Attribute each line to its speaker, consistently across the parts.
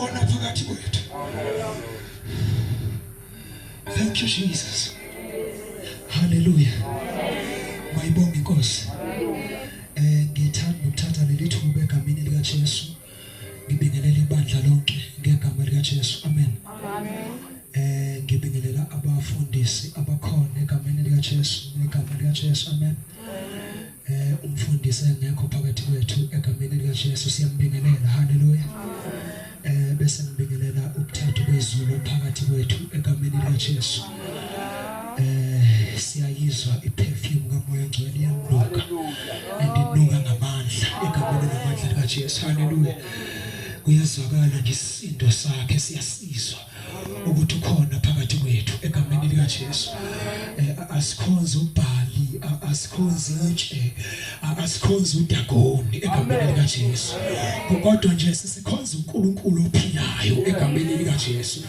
Speaker 1: ukhona phakathi kwethu. Thank you Jesus. Hallelujah. Mayibonge Nkosi. Ngithanda ukuthatha leli thuba egameni lika Jesu. Ngibingelela ibandla lonke ngegama lika Jesu. Amen. Amen. Ngibingelela abafundisi abakhona egameni lika Jesu, ngegama lika Jesu. Amen. Umfundisi engekho phakathi kwethu egameni lika Jesu siyambingelela. Hallelujah. Bese ngibingelela ukuthatha kwezulu phakathi kwethu egameni lika Jesu. Siyayizwa iperfume kaMoya Ngcwele iyanuka andinuka ngamandla egameni lamandla lika Jesu. Hallelujah. Kuyazwakala ngesisindo sakhe, siyasizwa ukuthi ukhona phakathi kwethu egameni lika Jesu. Asikhonza uBhali, asikhonza itshe, asikhonza uDagoni egameni lika Jesu. Kodwa nje sisikhonza uNkulunkulu ophilayo egameni lika Jesu.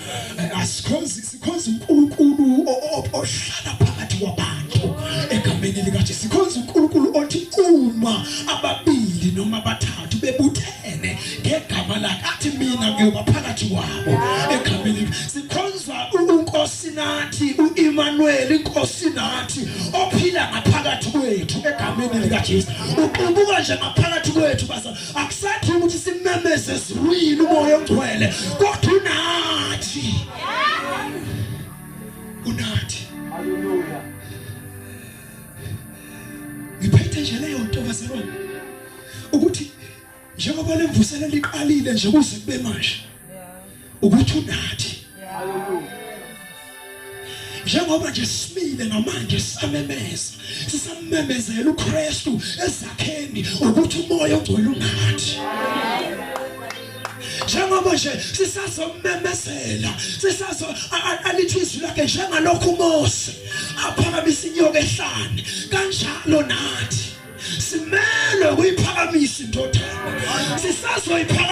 Speaker 1: Sikhonza uNkulunkulu ohlala phakathi kwabantu egameni lika Jesu. Sikhonza uNkulunkulu othi uma ababili noma abathathu bebuthene ngegama lakhe athi mina ngiyoba phakathi kwabo egameni. Sikhonza uNkosi nathi uEmmanuel, inkosi nathi ophila ngaphakathi kwethu egameni lika Jesu. Uqumbuka nje ngaphakathi kwethu basa akusathi ukuthi simemeze siwile uMoya Ongcwele kodwa unathi. Unathi. Hallelujah. Ngiphethe nje leyo nto baselona ukuthi njengoba lemvusela liqalile nje kuze kube manje ukuthi unathi. Hallelujah. Njengoba nje simile namanje samemeza, sisamemezela uKristu ezakheni ukuthi uMoya Ongcwele unathi. Njengoba nje sisazomemezela, alithi izwi lakhe njengalokhu uMose aphakamisa inyoka ehlane, kanjalo nathi simele ukuyiphakamisa indoda. Sisazoyiphakamisa